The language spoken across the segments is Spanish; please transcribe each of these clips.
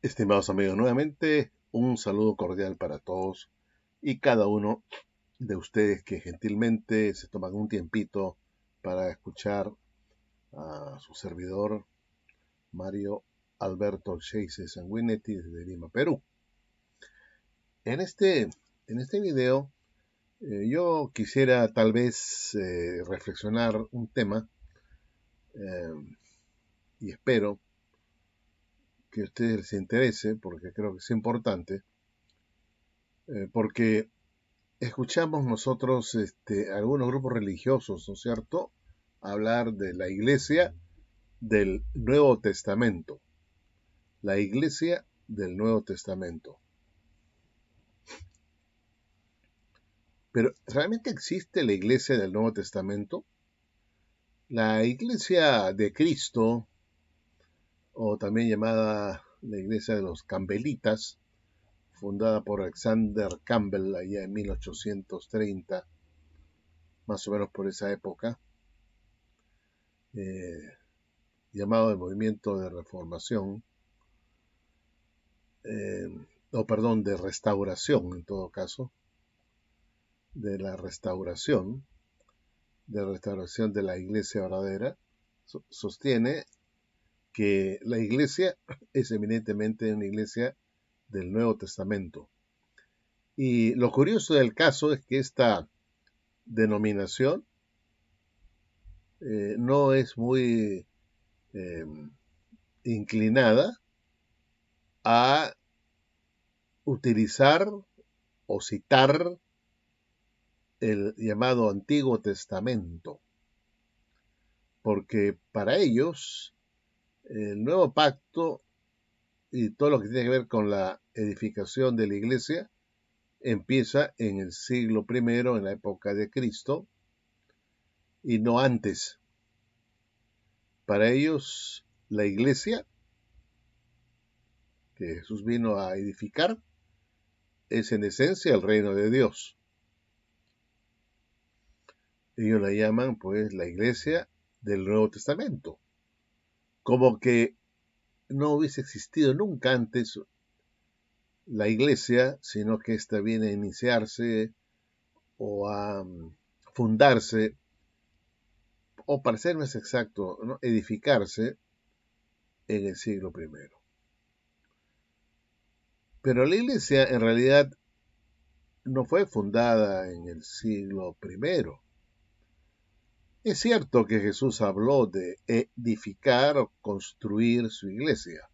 Estimados amigos, nuevamente un saludo cordial para todos y cada uno de ustedes que gentilmente se toman un tiempito para escuchar a su servidor Mario Alberto Chase Sanguinetti desde Lima, Perú. En este video yo quisiera tal vez reflexionar un tema y espero que a ustedes les interese porque creo que es importante porque escuchamos nosotros algunos grupos religiosos, ¿no es cierto?, hablar de la iglesia del Nuevo Testamento. La iglesia del Nuevo Testamento. Pero, ¿realmente existe la iglesia del Nuevo Testamento? La iglesia de Cristo, o también llamada la iglesia de los Campbellitas, fundada por Alexander Campbell allá en 1830, más o menos por esa época, llamado el movimiento de reformación, de restauración en todo caso, de la restauración de la iglesia verdadera, sostiene que la iglesia es eminentemente una iglesia del Nuevo Testamento. Y lo curioso del caso es que esta denominación no es muy inclinada a utilizar o citar el llamado Antiguo Testamento, porque para ellos el nuevo pacto y todo lo que tiene que ver con la edificación de la iglesia empieza en el siglo I, en la época de Cristo, y no antes. Para ellos, la iglesia que Jesús vino a edificar es en esencia el reino de Dios. Ellos la llaman pues la iglesia del Nuevo Testamento, como que no hubiese existido nunca antes la iglesia, sino que ésta viene a iniciarse o a fundarse, o para ser más exacto, ¿no?, edificarse en el siglo I. Pero la iglesia en realidad no fue fundada en el siglo I. Es cierto que Jesús habló de edificar o construir su iglesia,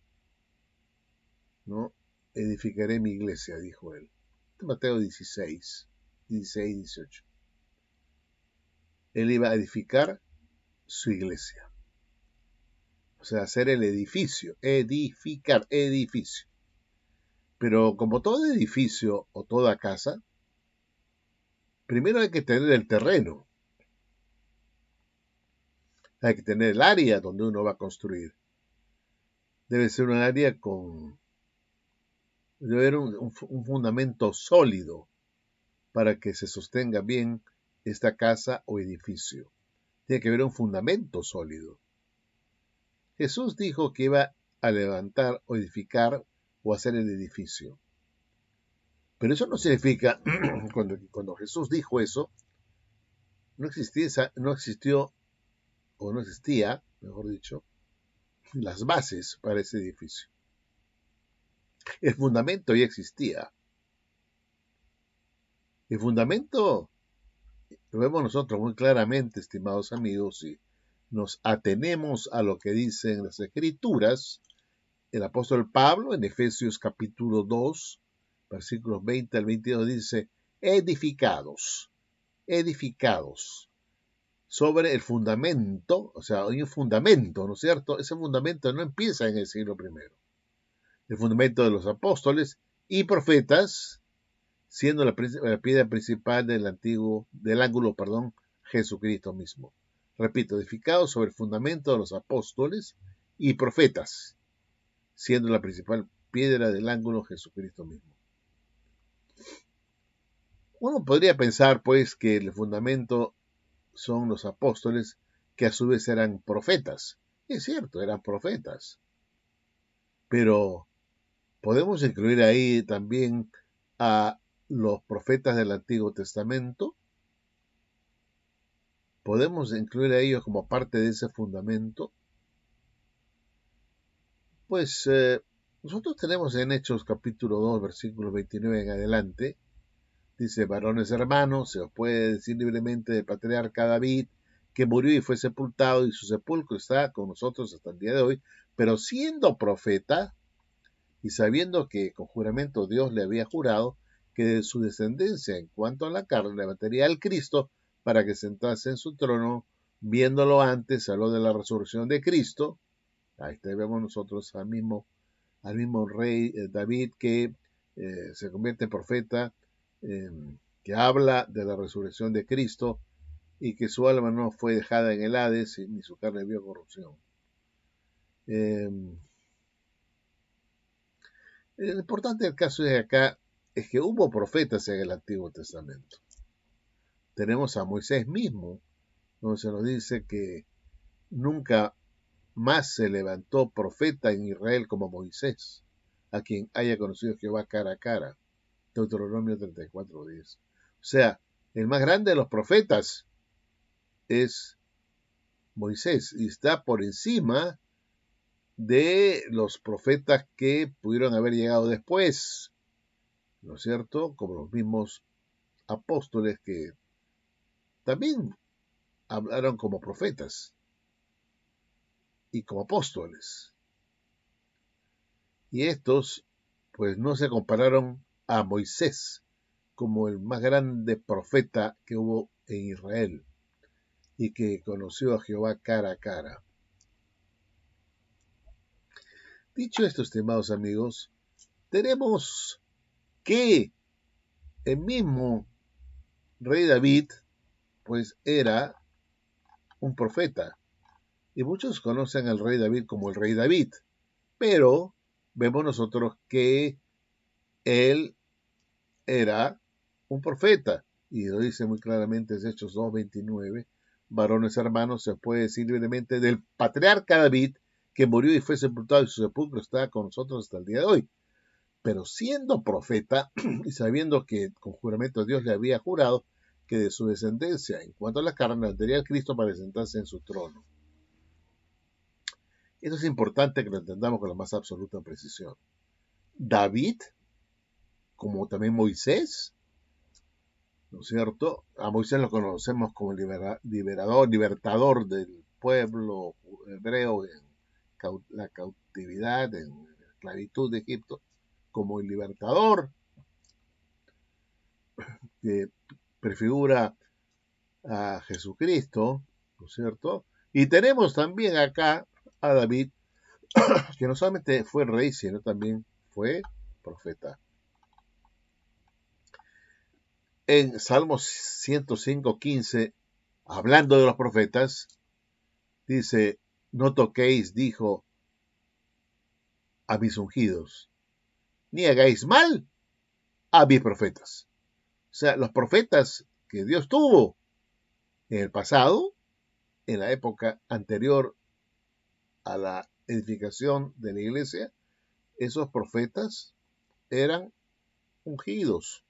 ¿no? Edificaré mi iglesia, dijo él. Mateo 16, 18. Él iba a edificar su iglesia. O sea, hacer el edificio, edificar, edificio. Pero como todo edificio o toda casa, primero hay que tener el terreno. Hay que tener el área donde uno va a construir. Debe ser un área debe haber un fundamento sólido para que se sostenga bien esta casa o edificio. Tiene que haber un fundamento sólido. Jesús dijo que iba a levantar o edificar o hacer el edificio. Pero eso no significa, cuando Jesús dijo eso, no existió, o no existía, mejor dicho, las bases para ese edificio. El fundamento ya existía. El fundamento lo vemos nosotros muy claramente, estimados amigos, y nos atenemos a lo que dicen las Escrituras. El apóstol Pablo, en Efesios capítulo 2, versículos 20 al 22, dice, edificados sobre el fundamento, o sea, hay un fundamento, ¿no es cierto? Ese fundamento no empieza en el siglo I. El fundamento de los apóstoles y profetas, siendo la piedra principal del ángulo, Jesucristo mismo. Repito, edificado sobre el fundamento de los apóstoles y profetas, siendo la principal piedra del ángulo Jesucristo mismo. Uno podría pensar, pues, que el fundamento son los apóstoles, que a su vez eran profetas. Es cierto, eran profetas. Pero Podemos incluir ahí también a los profetas del Antiguo Testamento. Podemos incluir a ellos como parte de ese fundamento. Pues nosotros tenemos en Hechos capítulo 2, versículos 29 en adelante, dice: varones hermanos, se os puede decir libremente del patriarca David, que murió y fue sepultado, y su sepulcro está con nosotros hasta el día de hoy, pero siendo profeta, y sabiendo que con juramento Dios le había jurado que de su descendencia en cuanto a la carne levantaría al Cristo para que sentase en su trono, viéndolo antes, habló de la resurrección de Cristo. Ahí vemos nosotros al mismo rey David que se convierte en profeta, que habla de la resurrección de Cristo y que su alma no fue dejada en el Hades ni su carne vio corrupción. Lo importante del caso de acá es que hubo profetas en el Antiguo Testamento. Tenemos a Moisés mismo, donde se nos dice que nunca más se levantó profeta en Israel como Moisés, a quien haya conocido Jehová cara a cara. Deuteronomio 34:10. O sea, el más grande de los profetas es Moisés y está por encima de los profetas que pudieron haber llegado después, ¿no es cierto? Como los mismos apóstoles que también hablaron como profetas y como apóstoles. Y estos, pues, no se compararon a Moisés como el más grande profeta que hubo en Israel y que conoció a Jehová cara a cara. Dicho esto, estimados amigos, tenemos que el mismo rey David, pues, era un profeta. Y muchos conocen al rey David como el rey David, pero vemos nosotros que él era un profeta. Y lo dice muy claramente en Hechos 2:29, varones hermanos, se puede decir libremente del patriarca David, que murió y fue sepultado y su sepulcro está con nosotros hasta el día de hoy. Pero siendo profeta y sabiendo que con juramento Dios le había jurado que de su descendencia, en cuanto a la carne, daría al Cristo para sentarse en su trono. Eso es importante que lo entendamos con la más absoluta precisión. David, como también Moisés, ¿no es cierto? A Moisés lo conocemos como libertador del pueblo hebreo en la cautividad, en la esclavitud de Egipto, como el libertador, que prefigura a Jesucristo, ¿no es cierto? Y tenemos también acá a David, que no solamente fue rey, sino también fue profeta. En Salmos 105:15, hablando de los profetas, dice: no toquéis, dijo, a mis ungidos, ni hagáis mal a mis profetas. O sea, los profetas que Dios tuvo en el pasado, en la época anterior a la edificación de la iglesia, esos profetas eran ungidos.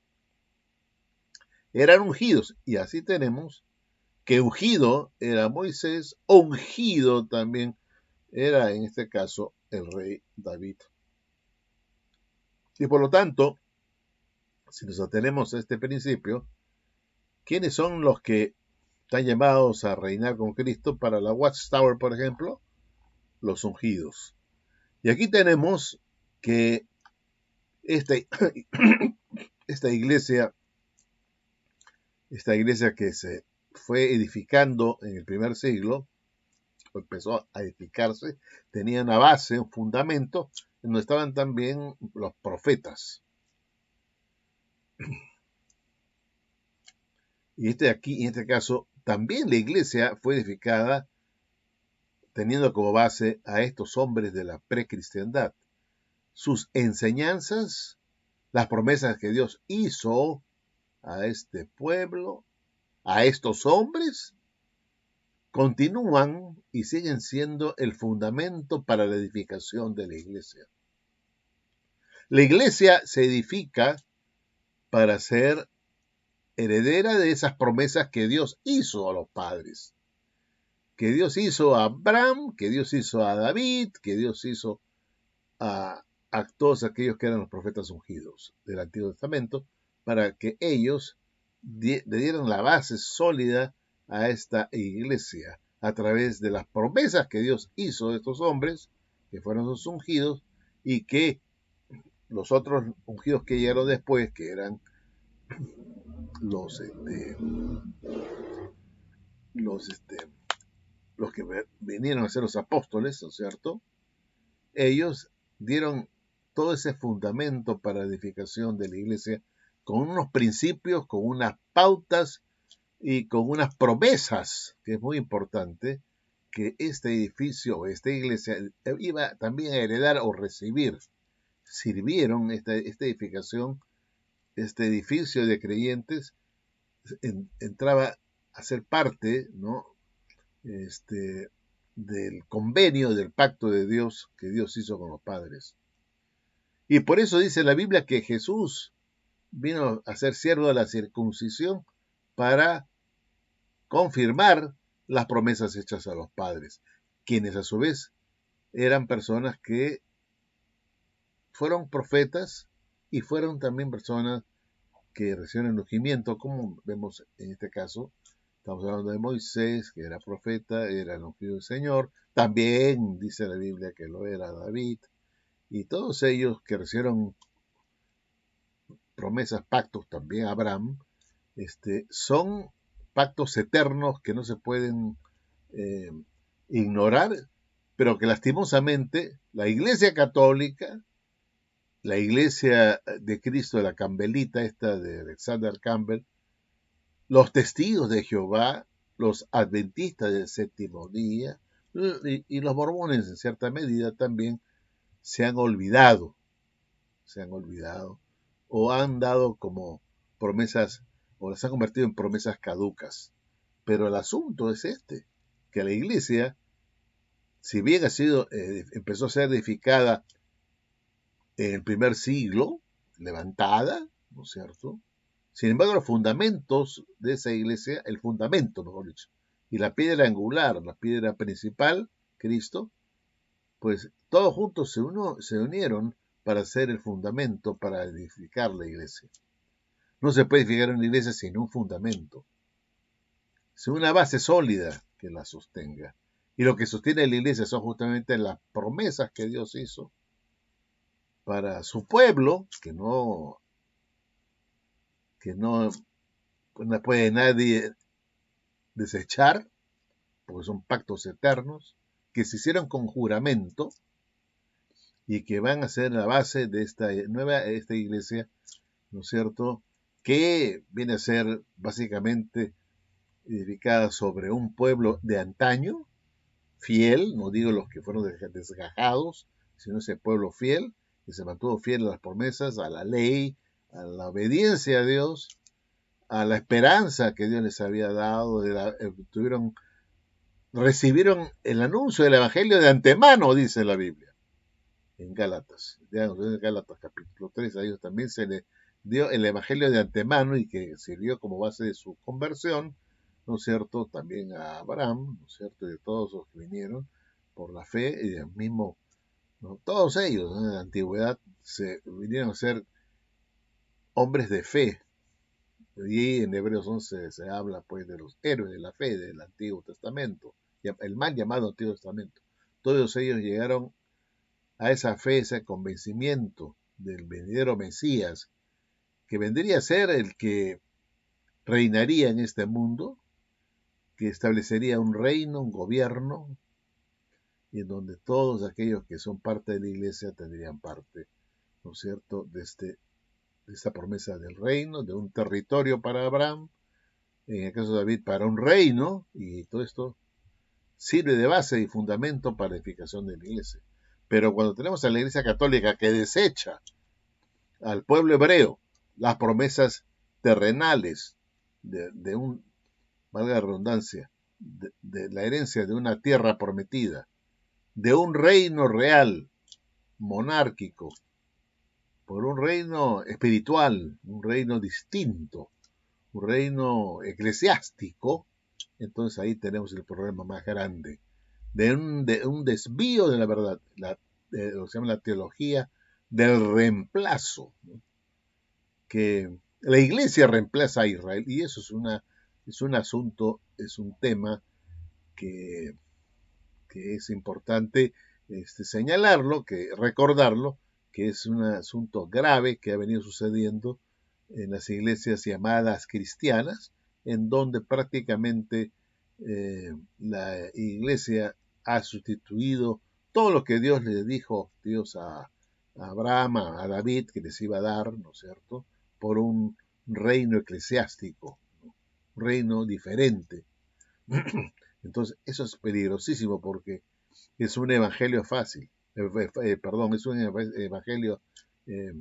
Eran ungidos. Y así tenemos que ungido era Moisés, ungido también era en este caso el rey David. Y por lo tanto, si nos atenemos a este principio, ¿quiénes son los que están llamados a reinar con Cristo para la Watchtower, por ejemplo? Los ungidos. Y aquí tenemos que esta iglesia que se fue edificando en el primer siglo, empezó a edificarse, tenía una base, un fundamento, donde estaban también los profetas. Y aquí, en este caso, también la iglesia fue edificada teniendo como base a estos hombres de la precristiandad. Sus enseñanzas, las promesas que Dios hizo a este pueblo, a estos hombres, continúan y siguen siendo el fundamento para la edificación de la iglesia. La iglesia se edifica para ser heredera de esas promesas que Dios hizo a los padres, que Dios hizo a Abraham, que Dios hizo a David, que Dios hizo a todos aquellos que eran los profetas ungidos del Antiguo Testamento, para que ellos le dieran la base sólida a esta iglesia a través de las promesas que Dios hizo de estos hombres, que fueron los ungidos, y que los otros ungidos que llegaron después, que eran los, los, los que vinieron a ser los apóstoles, ¿no es cierto? Ellos dieron todo ese fundamento para la edificación de la iglesia con unos principios, con unas pautas y con unas promesas, que es muy importante, que este edificio, esta iglesia, iba también a heredar o recibir. Sirvieron esta edificación, este edificio de creyentes, entraba a ser parte, ¿no? Del convenio, del pacto de Dios que Dios hizo con los padres. Y por eso dice la Biblia que Jesús vino a ser siervo de la circuncisión para confirmar las promesas hechas a los padres, quienes a su vez eran personas que fueron profetas y fueron también personas que recibieron el ungimiento, como vemos en este caso. Estamos hablando de Moisés, que era profeta, era el ungido del Señor. También dice la Biblia que lo era David. Y todos ellos que recibieron promesas, pactos, también Abraham, son pactos eternos que no se pueden ignorar, pero que lastimosamente la Iglesia Católica, la Iglesia de Cristo de la Campbellita, esta de Alexander Campbell, los testigos de Jehová, los adventistas del séptimo día y los mormones en cierta medida también se han olvidado o han dado como promesas o las han convertido en promesas caducas. Pero el asunto es que la iglesia, si bien empezó a ser edificada en el primer siglo, levantada, ¿no es cierto? Sin embargo, los fundamentos de esa iglesia, el fundamento, mejor dicho, y la piedra angular, la piedra principal, Cristo, pues todos juntos se unieron para hacer el fundamento, para edificar la iglesia. No se puede edificar una iglesia sin un fundamento, sin una base sólida que la sostenga. Y lo que sostiene la iglesia son justamente las promesas que Dios hizo para su pueblo, que no puede nadie desechar, porque son pactos eternos, que se hicieron con juramento y que van a ser la base de esta iglesia, ¿no es cierto?, que viene a ser básicamente edificada sobre un pueblo de antaño, fiel, no digo los que fueron desgajados, sino ese pueblo fiel, que se mantuvo fiel a las promesas, a la ley, a la obediencia a Dios, a la esperanza que Dios les había dado, recibieron el anuncio del Evangelio de antemano, dice la Biblia, en Gálatas. En Gálatas capítulo 3, a ellos también se les dio el Evangelio de antemano y que sirvió como base de su conversión, ¿no es cierto? También a Abraham, ¿no es cierto? Y de todos los que vinieron por la fe y del mismo, ¿no? Todos ellos, ¿no?, en la antigüedad se vinieron a ser hombres de fe. Y en Hebreos 11 se habla pues de los héroes de la fe del Antiguo Testamento, el mal llamado Antiguo Testamento. Todos ellos llegaron a esa fe, ese convencimiento del venidero Mesías, que vendría a ser el que reinaría en este mundo, que establecería un reino, un gobierno, y en donde todos aquellos que son parte de la iglesia tendrían parte, ¿no es cierto?, de esta promesa del reino, de un territorio para Abraham, en el caso de David para un reino, y todo esto sirve de base y fundamento para la edificación de la iglesia. Pero cuando tenemos a la iglesia católica que desecha al pueblo hebreo las promesas terrenales de valga la redundancia, de la herencia de una tierra prometida, de un reino real, monárquico, por un reino espiritual, un reino distinto, un reino eclesiástico, entonces ahí tenemos el problema más grande, de un desvío de la verdad, lo que se llama la teología del reemplazo, ¿no? Que la iglesia reemplaza a Israel, y eso es un asunto, es un tema que, que es importante señalarlo, recordarlo, que es un asunto grave que ha venido sucediendo en las iglesias llamadas cristianas, en donde prácticamente la iglesia ha sustituido todo lo que Dios le dijo, Dios a Abraham, a David, que les iba a dar, ¿no es cierto?, por un reino eclesiástico, ¿no? Un reino diferente. Entonces, eso es peligrosísimo porque es un evangelio fácil, perdón, es un evangelio eh,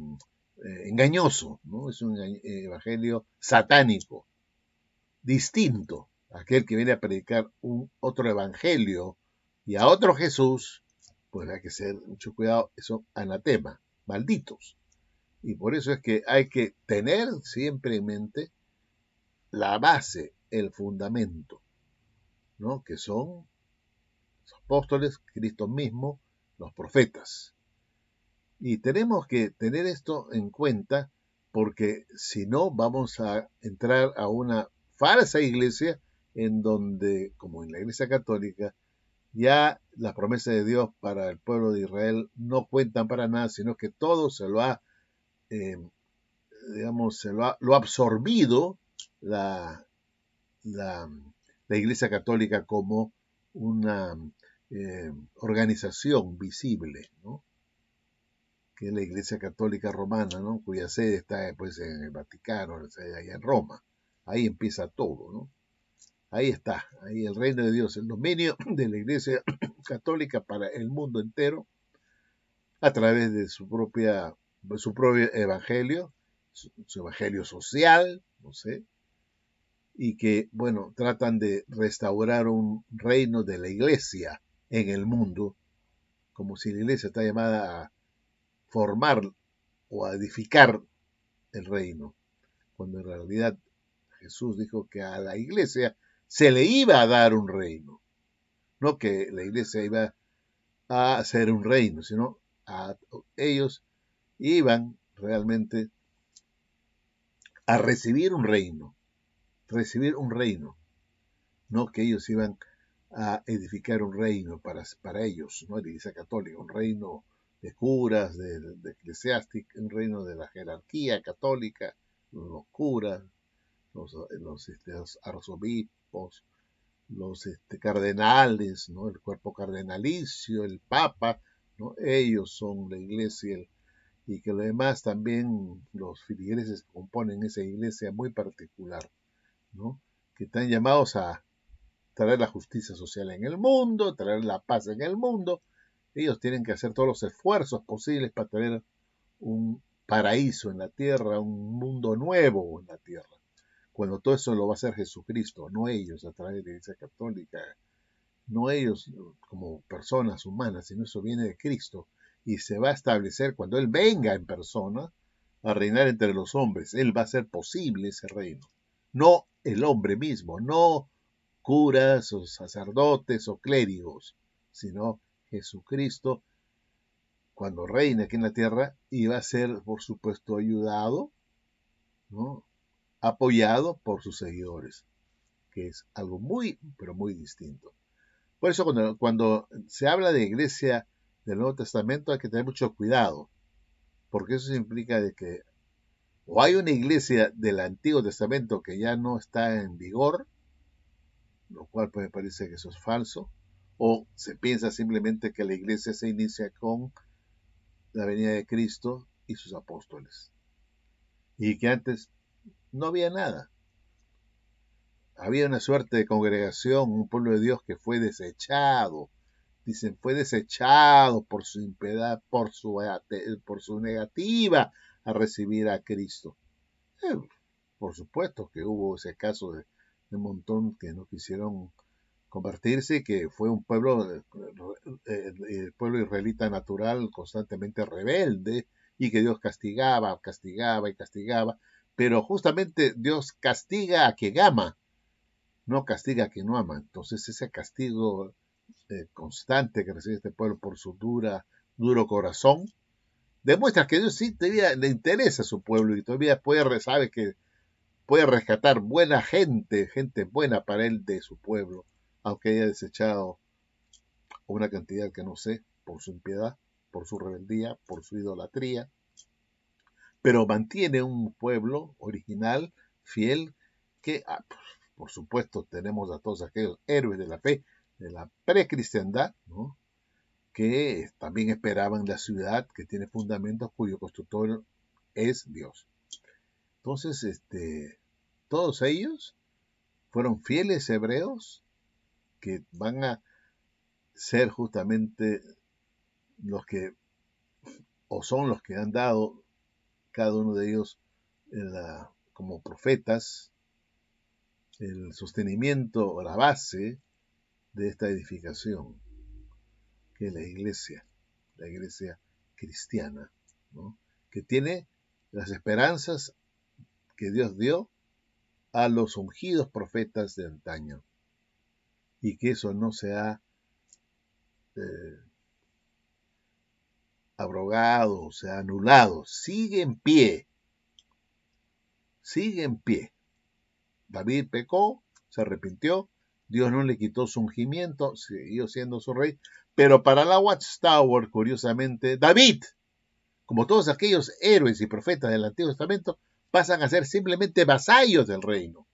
engañoso, ¿no? Es un evangelio satánico, distinto a aquel que viene a predicar otro evangelio y a otro Jesús, pues hay que tener mucho cuidado, eso anatema, malditos. Y por eso es que hay que tener siempre en mente la base, el fundamento, ¿no? Que son los apóstoles, Cristo mismo, los profetas. Y tenemos que tener esto en cuenta porque si no vamos a entrar a una falsa iglesia en donde, como en la iglesia católica, ya las promesas de Dios para el pueblo de Israel no cuentan para nada, sino que todo se lo ha, eh, digamos, lo ha absorbido la, la, la iglesia católica como una organización visible, ¿no? Que es la Iglesia Católica Romana, ¿no? Cuya sede está pues, en el Vaticano, allá en Roma. Ahí empieza todo, ¿no? Ahí está, ahí el reino de Dios, el dominio de la Iglesia Católica para el mundo entero, a través de su propio evangelio, su evangelio social, no sé, y que, bueno, tratan de restaurar un reino de la Iglesia en el mundo, como si la Iglesia está llamada a formar o a edificar el reino, cuando en realidad Jesús dijo que a la iglesia se le iba a dar un reino, no que la iglesia iba a hacer un reino, sino a ellos iban realmente a recibir un reino, no que ellos iban a edificar un reino para ellos, ¿no? La iglesia católica, un reino de curas, de eclesiásticos, un reino de la jerarquía católica, los curas, los arzobispos, los cardenales, ¿no? El cuerpo cardenalicio, el papa, ¿no? Ellos son la iglesia y que lo demás también los feligreses que componen esa iglesia muy particular, ¿no? Que están llamados a traer la justicia social en el mundo, traer la paz en el mundo. Ellos tienen que hacer todos los esfuerzos posibles para traer un paraíso en la tierra, un mundo nuevo en la tierra. Cuando todo eso lo va a hacer Jesucristo, no ellos a través de la Iglesia Católica, no ellos como personas humanas, sino eso viene de Cristo y se va a establecer cuando Él venga en persona a reinar entre los hombres. Él va a hacer posible ese reino, no el hombre mismo, no curas o sacerdotes o clérigos, sino Jesucristo cuando reine aquí en la tierra y va a ser, por supuesto, ayudado, ¿no? Apoyado por sus seguidores, que es algo muy, pero muy distinto. Por eso cuando se habla de iglesia del Nuevo Testamento hay que tener mucho cuidado, porque eso implica de que o hay una iglesia del Antiguo Testamento que ya no está en vigor, lo cual pues me parece que eso es falso, o se piensa simplemente que la iglesia se inicia con la venida de Cristo y sus apóstoles, y que antes no había nada. Había una suerte de congregación, un pueblo de Dios que fue desechado. Dicen, fue desechado por su impiedad, por su negativa a recibir a Cristo. Por supuesto que hubo ese caso de un montón que no quisieron convertirse, que fue un pueblo, el pueblo israelita natural constantemente rebelde y que Dios castigaba, castigaba y castigaba, pero justamente Dios castiga a quien ama, no castiga a quien no ama. Entonces ese castigo constante que recibe este pueblo por su duro corazón, demuestra que Dios sí todavía le interesa a su pueblo y todavía sabe que puede rescatar buena gente, gente buena para él de su pueblo, aunque haya desechado una cantidad que no sé, por su impiedad, por su rebeldía, por su idolatría, pero mantiene un pueblo original, fiel, que, por supuesto, tenemos a todos aquellos héroes de la fe, de la precristiandad, ¿no? Que también esperaban la ciudad que tiene fundamentos cuyo constructor es Dios. Entonces, todos ellos fueron fieles hebreos que van a ser justamente los que, o son los que han dado cada uno de ellos como profetas el sostenimiento o la base de esta edificación, que es la iglesia cristiana, ¿no? Que tiene las esperanzas que Dios dio a los ungidos profetas de antaño, y que eso no se ha eh, abrogado, se ha anulado, sigue en pie, sigue en pie. David pecó, se arrepintió, Dios no le quitó su ungimiento, siguió siendo su rey, pero para la Watchtower, curiosamente, David, como todos aquellos héroes y profetas del Antiguo Testamento, pasan a ser simplemente vasallos del reino.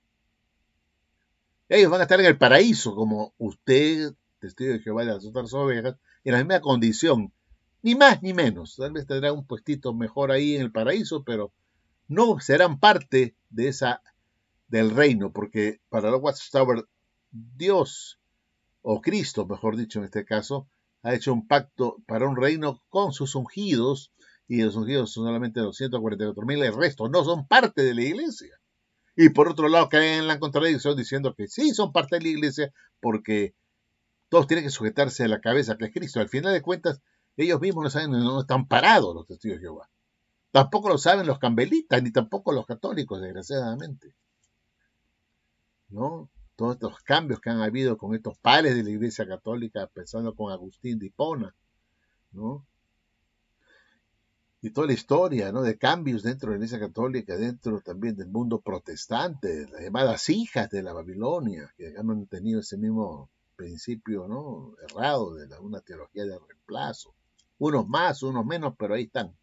Ellos van a estar en el paraíso, como usted, testigo de Jehová de las otras ovejas, en la misma condición, ni más ni menos. Tal vez tendrán un puestito mejor ahí en el paraíso, pero no serán parte del reino, porque para la Watchtower, Dios, o Cristo, mejor dicho en este caso, ha hecho un pacto para un reino con sus ungidos, y los ungidos son solamente los 144,000, el resto no son parte de la iglesia. Y por otro lado caen en la contradicción diciendo que sí son parte de la iglesia porque todos tienen que sujetarse a la cabeza que es Cristo. Al final de cuentas, ellos mismos no saben dónde están parados los testigos de Jehová. Tampoco lo saben los cambelitas, ni tampoco los católicos, desgraciadamente, ¿no? Todos estos cambios que han habido con estos padres de la Iglesia Católica, pensando con Agustín de Hipona, ¿no? Y toda la historia, ¿no? De cambios dentro de la Iglesia Católica, dentro también del mundo protestante, las llamadas hijas de la Babilonia, que han tenido ese mismo principio, ¿no? Errado de una teología de reemplazo. Unos más, unos menos, pero ahí están.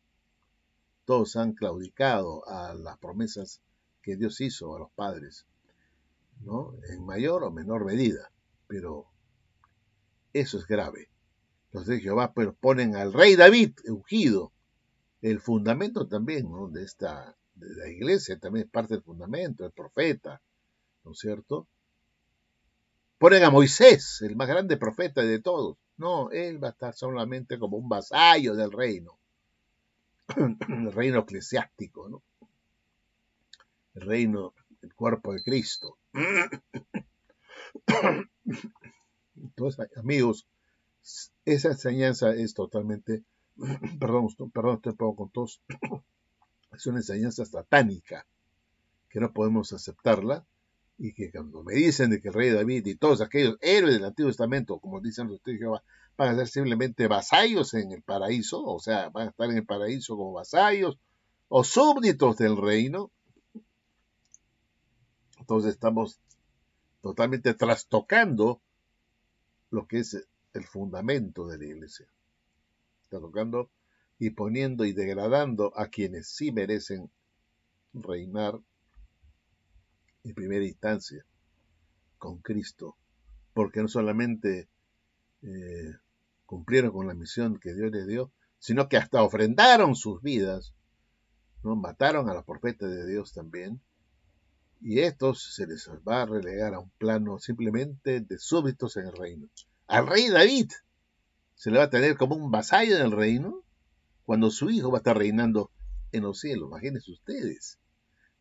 Todos han claudicado a las promesas que Dios hizo a los padres, ¿no? En mayor o menor medida, pero eso es grave. Los de Jehová pero ponen al rey David ungido, el fundamento también, ¿no? de la iglesia, también es parte del fundamento, el profeta, ¿no es cierto? Ponen a Moisés, el más grande profeta de todos. No, él va a estar solamente como un vasallo del reino, el reino eclesiástico, ¿no? El reino, el cuerpo de Cristo. Entonces, amigos, esa enseñanza es totalmente, perdón, estoy un poco con tos, es una enseñanza satánica, que no podemos aceptarla, y que cuando me dicen de que el rey David y todos aquellos héroes del Antiguo Testamento, como dicen los testigos de Jehová, van a ser simplemente vasallos en el paraíso, o sea, van a estar en el paraíso como vasallos o súbditos del reino, entonces estamos totalmente trastocando lo que es el fundamento de la iglesia. Está tocando y poniendo y degradando a quienes sí merecen reinar en primera instancia con Cristo, porque no solamente cumplieron con la misión que Dios les dio, sino que hasta ofrendaron sus vidas, ¿no? Mataron a los profetas de Dios también, y estos se les va a relegar a un plano simplemente de súbditos en el reino. Al rey David se le va a tener como un vasallo del reino, cuando su hijo va a estar reinando en los cielos. Imagínense ustedes.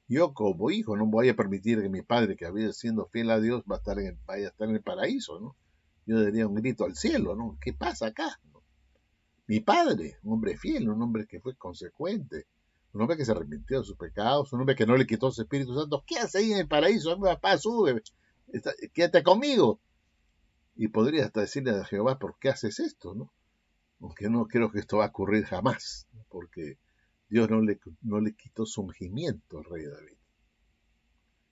Yo como hijo no voy a permitir que mi padre, que había siendo fiel a Dios, vaya a estar en el paraíso, ¿no? Yo daría un grito al cielo, ¿no? ¿Qué pasa acá? Mi padre, un hombre fiel, un hombre que fue consecuente, un hombre que se arrepintió de sus pecados, un hombre que no le quitó su Espíritu Santo. ¿Qué hace ahí en el paraíso? Papá, sube, quédate conmigo. Y podría hasta decirle a Jehová, ¿por qué haces esto? ¿No? Aunque no creo que esto va a ocurrir jamás, ¿no? Porque Dios no le quitó su ungimiento al rey David.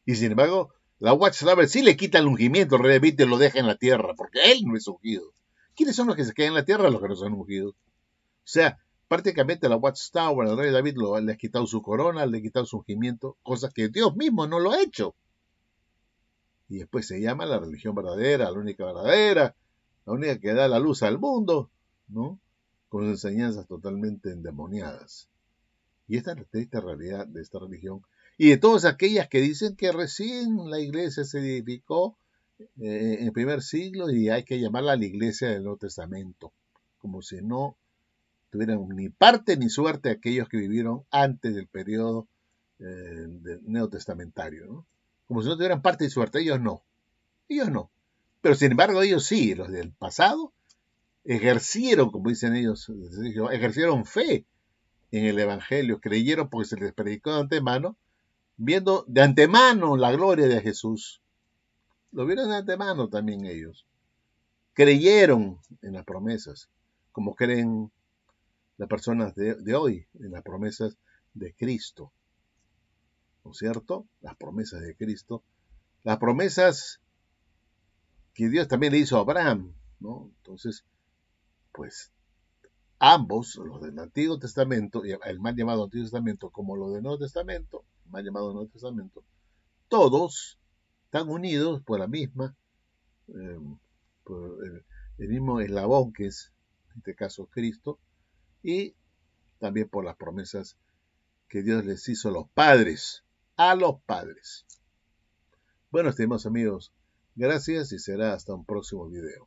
Y sin embargo, la Watchtower sí le quita el ungimiento al rey David y lo deja en la tierra, porque él no es ungido. ¿Quiénes son los que se quedan en la tierra? Los que no son ungidos. O sea, prácticamente la Watchtower al rey David le ha quitado su corona, le ha quitado su ungimiento, cosas que Dios mismo no lo ha hecho. Y después se llama la religión verdadera, la única que da la luz al mundo, ¿no? Con enseñanzas totalmente endemoniadas. Y esta es la triste realidad de esta religión. Y de todas aquellas que dicen que recién la iglesia se edificó en el primer siglo y hay que llamarla la iglesia del Nuevo Testamento, como si no tuvieran ni parte ni suerte aquellos que vivieron antes del periodo del neotestamentario, ¿no? Como si no tuvieran parte ni suerte, ellos no. Ellos no. Pero sin embargo, ellos sí, los del pasado, ejercieron, como dicen ellos, ejercieron fe en el Evangelio, creyeron porque se les predicó de antemano, viendo de antemano la gloria de Jesús. Lo vieron de antemano también ellos. Creyeron en las promesas, como creen las personas de hoy, en las promesas de Cristo. ¿No es cierto? Las promesas de Cristo. Las promesas que Dios también le hizo a Abraham, ¿no? Entonces, pues ambos, los del Antiguo Testamento, el mal llamado Antiguo Testamento, como los del Nuevo Testamento, mal llamado Nuevo Testamento, todos están unidos por la misma, eh, por el mismo eslabón que es, en este caso, Cristo, y también por las promesas que Dios les hizo a los padres. Bueno, estimados amigos, gracias y será hasta un próximo video.